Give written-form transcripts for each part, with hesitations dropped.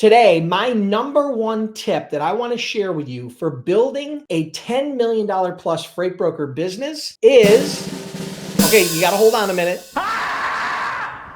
Today, my number one tip that I want to share with you for building a $10 million plus freight broker business is, okay, you got to hold on a minute.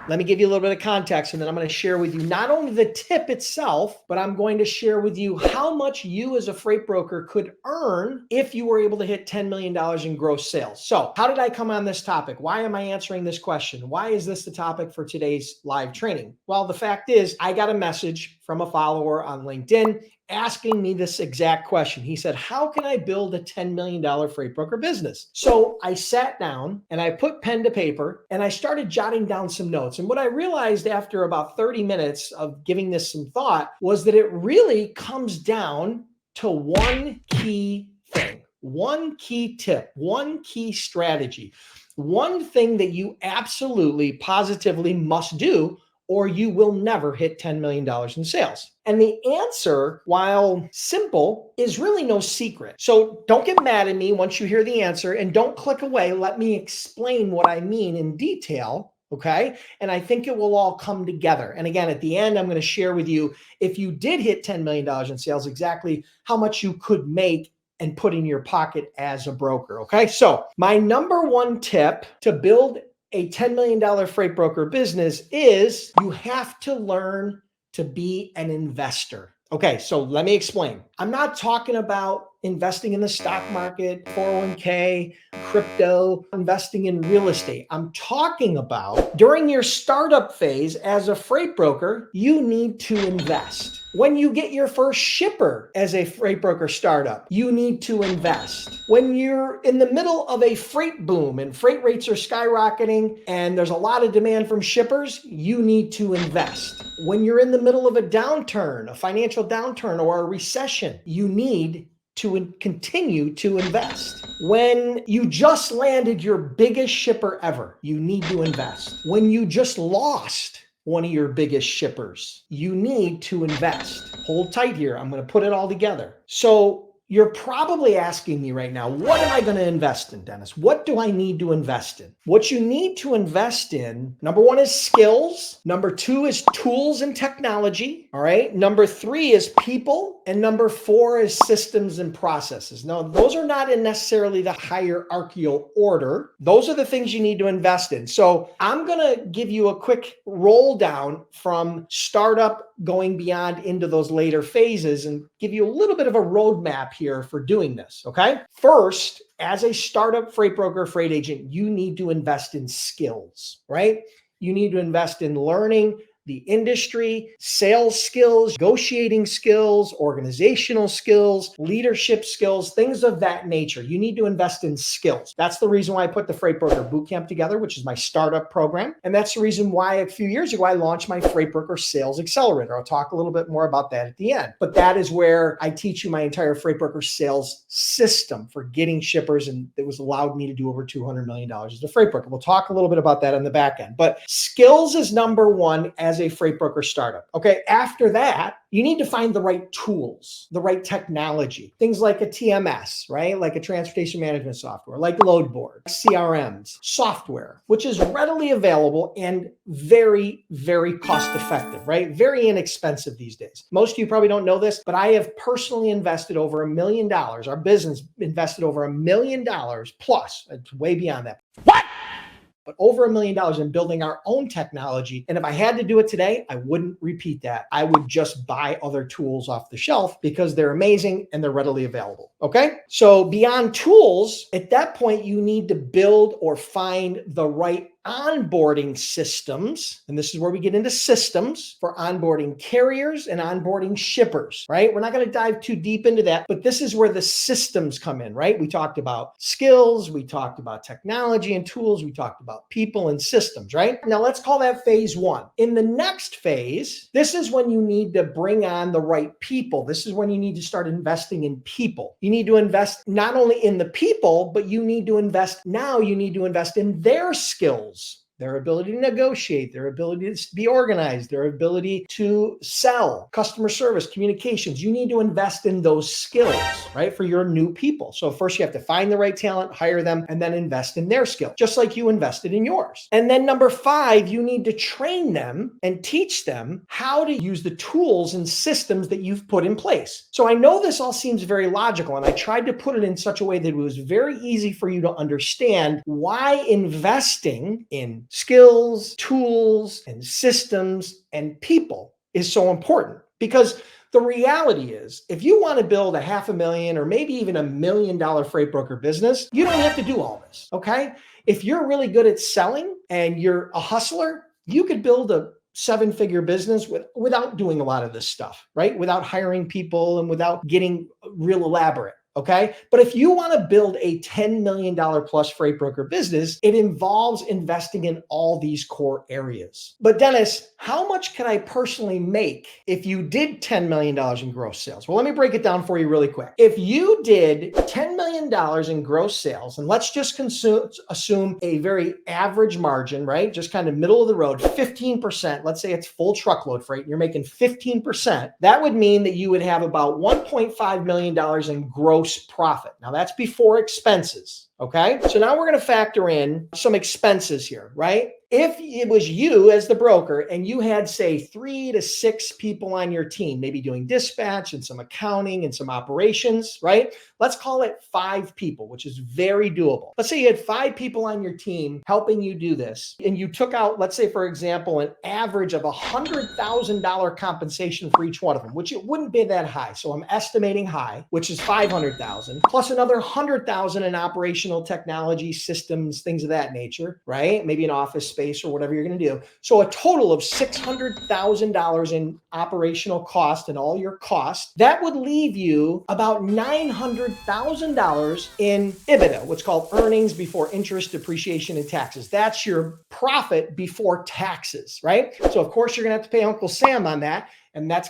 Let me give you a little bit of context, and then I'm going to share with you not only the tip itself, but I'm going to share with you how much you as a freight broker could earn if you were able to hit $10 million in gross sales. So how did I come on this topic? Why am I answering this question? Why is this the topic for today's live training? Well, the fact is I got a message from a follower on LinkedIn asking me this exact question. He said, how can I build a $10 million freight broker business? So I sat down and I put pen to paper and I started jotting down some notes. And what I realized after about 30 minutes of giving this some thought was that it really comes down to one key thing, one key tip, one key strategy, one thing that you absolutely, positively must do, or you will never hit $10 million in sales. And the answer, while simple, is really no secret. So don't get mad at me once you hear the answer and don't click away. Let me explain what I mean in detail. Okay. And I think it will all come together. And again, at the end, I'm going to share with you, if you did hit $10 million in sales, exactly how much you could make and put in your pocket as a broker. Okay. So my number one tip to build a $10 million freight broker business is you have to learn to be an investor. Okay, so let me explain. I'm not talking about investing in the stock market, 401k, crypto, investing in real estate. I'm talking about during your startup phase as a freight broker, you need to invest. When you get your first shipper as a freight broker startup, you need to invest. When you're in the middle of a freight boom and freight rates are skyrocketing and there's a lot of demand from shippers, you need to invest. When you're in the middle of a downturn, a financial downturn or a recession, you need to continue to invest. When you just landed your biggest shipper ever, you need to invest. When you just lost one of your biggest shippers, you need to invest. Hold tight here. I'm going to put it all together. So you're probably asking me right now, what am I going to invest in, Dennis? What do I need to invest in? What you need to invest in, number one is skills. Number two is tools and technology. All right. Number three is people. And number four is systems and processes. Now, those are not in necessarily the hierarchical order. Those are the things you need to invest in. So I'm going to give you a quick roll down from startup going beyond into those later phases and give you a little bit of a roadmap here for doing this. Okay. First, as a startup freight broker, freight agent, you need to invest in skills, right? You need to invest in learning the industry, sales skills, negotiating skills, organizational skills, leadership skills, things of that nature. You need to invest in skills. That's the reason why I put the Freight Broker Bootcamp together, which is my startup program. And that's the reason why a few years ago, I launched my Freight Broker Sales Accelerator. I'll talk a little bit more about that at the end. But that is where I teach you my entire Freight Broker sales system for getting shippers. And it was allowed me to do over $200 million as a freight broker. We'll talk a little bit about that on the back end. But skills is number one as a freight broker startup. Okay. After that, you need to find the right tools, the right technology, things like a TMS, right? Like a transportation management software, like Loadboard, CRMs, software, which is readily available and very, very cost effective, right? Very inexpensive these days. Most of you probably don't know this, but I have personally invested over $1 million. Our business invested over $1 million plus. It's way beyond that. What? But over $1 million in building our own technology. And if I had to do it today, I wouldn't repeat that. I would just buy other tools off the shelf because they're amazing and they're readily available. Okay. So beyond tools, at that point, you need to build or find the right onboarding systems. And this is where we get into systems for onboarding carriers and onboarding shippers, right? We're not going to dive too deep into that, but this is where the systems come in, right? We talked about skills, we talked about technology and tools, we talked about people and systems, right? Now let's call that phase one. In the next phase, this is when you need to bring on the right people. This is when you need to start investing in people. You need to invest not only in the people, but you need to invest in their skills. their ability to negotiate, their ability to be organized, their ability to sell, customer service, communications. You need to invest in those skills, right, for your new people. So first you have to find the right talent, hire them, and then invest in their skill, just like you invested in yours. And then number 5, you need to train them and teach them how to use the tools and systems that you've put in place. So I know this all seems very logical, and I tried to put it in such a way that it was very easy for you to understand why investing in skills, tools, and systems and people is so important. Because the reality is, if you want to build a $500,000 or maybe even $1 million freight broker business, you don't have to do all this, okay? If you're really good at selling and you're a hustler, you could build a 7-figure business without doing a lot of this stuff, right? Without hiring people and without getting real elaborate. Okay. But if you want to build a $10 million plus freight broker business, it involves investing in all these core areas. But Dennis, how much can I personally make if you did $10 million in gross sales? Well, let me break it down for you really quick. If you did $10 million in gross sales, and let's just assume a very average margin, right? Just kind of middle of the road, 15%. Let's say it's full truckload freight and you're making 15%. That would mean that you would have about $1.5 million in gross profit. Now that's before expenses. Okay. So now we're going to factor in some expenses here, right? If it was you as the broker and you had, say, 3 to 6 people on your team, maybe doing dispatch and some accounting and some operations, right? Let's call it 5 people, which is very doable. Let's say you had 5 people on your team helping you do this, and you took out, let's say, for example, an average of $100,000 compensation for each one of them, which it wouldn't be that high. So I'm estimating high, which is $500,000 plus another $100,000 in operational technology systems, things of that nature, right? Maybe an office space or whatever you're going to do. So a total of $600,000 in operational cost and all your costs. That would leave you about $900,000 in EBITDA, what's called earnings before interest, depreciation, and taxes. That's your profit before taxes, right? So of course you're going to have to pay Uncle Sam on that. And that's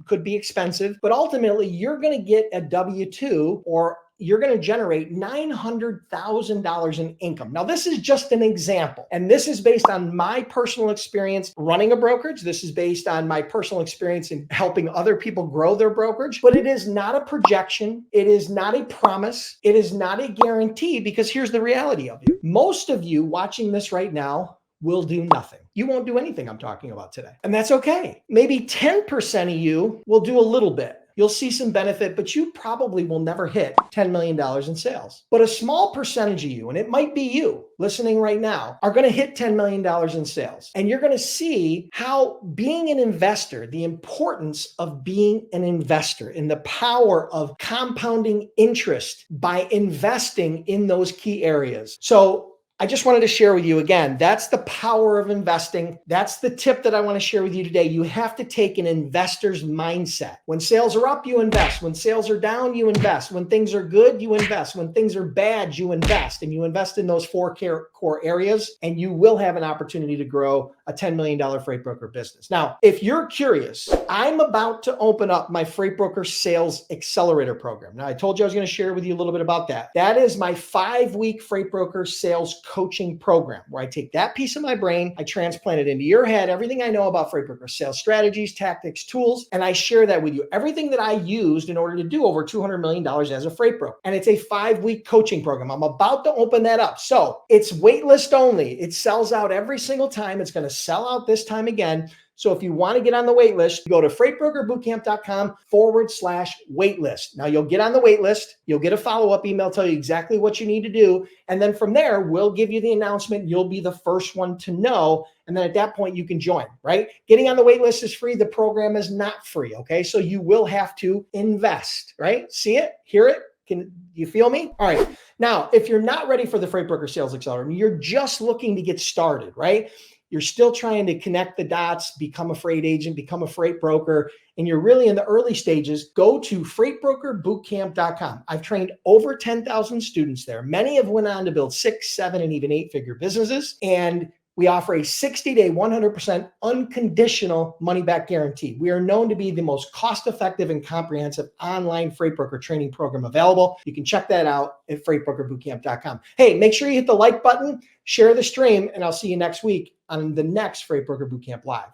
could be expensive, but ultimately you're going to get a W-2, or you're going to generate $900,000 in income. Now, this is just an example, and this is based on my personal experience running a brokerage. This is based on my personal experience in helping other people grow their brokerage, but it is not a projection. It is not a promise. It is not a guarantee, because here's the reality of you. Most of you watching this right now will do nothing. You won't do anything I'm talking about today. And that's okay. Maybe 10% of you will do a little bit. You'll see some benefit, but you probably will never hit $10 million in sales. But a small percentage of you, and it might be you listening right now, are going to hit $10 million in sales. And you're going to see how being an investor, the importance of being an investor and the power of compounding interest by investing in those key areas. So I just wanted to share with you again, that's the power of investing. That's the tip that I want to share with you today. You have to take an investor's mindset. When sales are up, you invest. When sales are down, you invest. When things are good, you invest. When things are bad, you invest. And you invest in those 4 core areas, and you will have an opportunity to grow a $10 million freight broker business. Now, if you're curious, I'm about to open up my Freight Broker Sales Accelerator program. Now, I told you I was going to share with you a little bit about that. That is my 5-week Freight Broker Sales coaching program, where I take that piece of my brain, I transplant it into your head, everything I know about freight broker sales strategies, tactics, tools, and I share that with you. Everything that I used in order to do over $200 million as a freight broker. And it's a 5-week coaching program. I'm about to open that up. So it's waitlist only. It sells out every single time. It's going to sell out this time again. So if you want to get on the wait list, go to freightbrokerbootcamp.com/waitlist. Now you'll get on the wait list. You'll get a follow-up email, tell you exactly what you need to do. And then from there, we'll give you the announcement. You'll be the first one to know. And then at that point, you can join, right? Getting on the wait list is free. The program is not free, okay? So you will have to invest, right? See it? Hear it? Can you feel me? All right. Now, if you're not ready for the Freight Broker Sales Accelerator, you're just looking to get started, right? You're still trying to connect the dots, become a freight agent, become a freight broker, and you're really in the early stages, go to freightbrokerbootcamp.com. I've trained over 10,000 students there. Many have went on to build 6, 7, and even 8-figure businesses. And We offer a 60-day, 100% unconditional money-back guarantee. We are known to be the most cost-effective and comprehensive online freight broker training program available. You can check that out at freightbrokerbootcamp.com. Hey, make sure you hit the like button, share the stream, and I'll see you next week on the next Freight Broker Bootcamp Live.